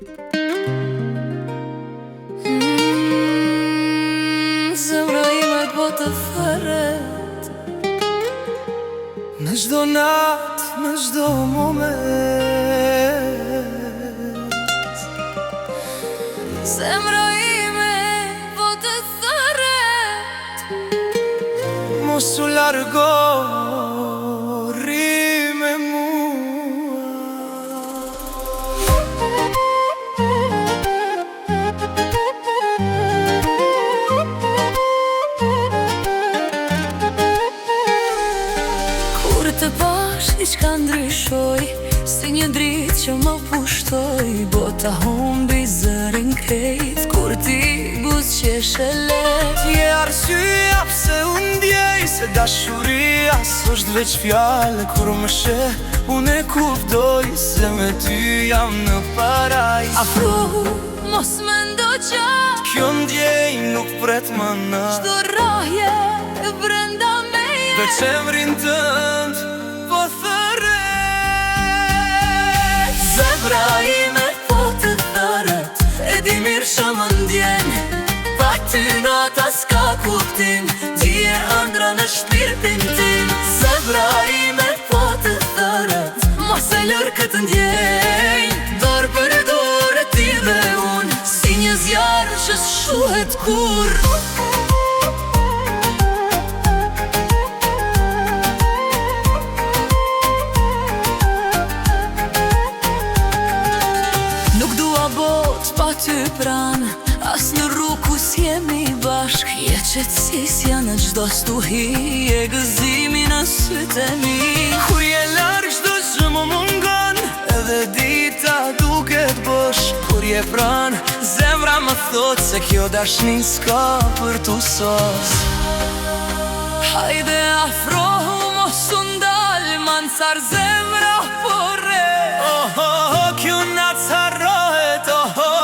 Zemra ime t'botë fëret, në gjdo natë, në gjdo moment. Zemra ime t'botë fëret, mos u largo, rri me mua. Të bashkë diçka ndryshoj, si një dritë që më pushtoj. Bota humbi zërin krejt, kur ti buzëqesh e let. Je arsyeja pse unë ndjej se dashuria s'osht veç fjale. Kur më sheh, unë e kuptoj se me ty jam në parajs. Afro, mos mendo qatë, kjo ndjej nuk pret më në çdo rrahje e brenda meje. Veç emrin tënd po thëret. Zemra ime po të thëret, e di mirë që më ndjen. Pa ty nata s'ka kuptim, dje ëndra në shpirtin tim. Zemra ime po të thëret, mos e lër këtë ndjenj. Dorë për dorë ti dhe unë, si një zjarë që s'shuhet kur. Pa ty pran, as në rrugë ku s'jemi bashk. Je qetësisja në gjdo stuhi, e gëzimi në sytë e mi. Kur je larg çdo gjë më mungon, edhe dita duket bosh. Kur je pran, zemra më thot se kjo dashni s'ka për t'u sos. Hajde afrohu mos u ndal, mansar zemra po re. Oh, oh, oh, kjo natë s'harrohet, oh, oh.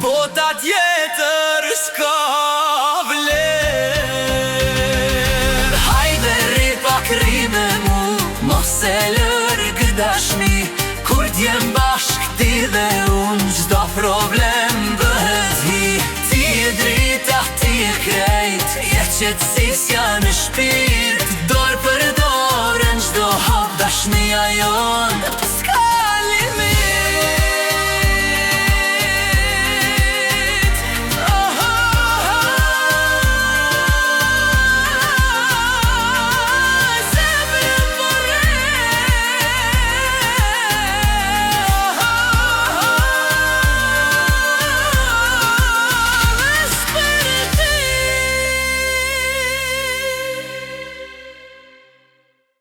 Bota tjetër s'ka vler. Hajde rri pak rri me mu, mos e lërg dashni. Kur t'jem bashk ti dhe unë, gjdo problem bëhet hi. Ti e drita, ti e krejt, je qetësisja në shpirt. Dorë për dorë në gjdo hap dashnia jonë.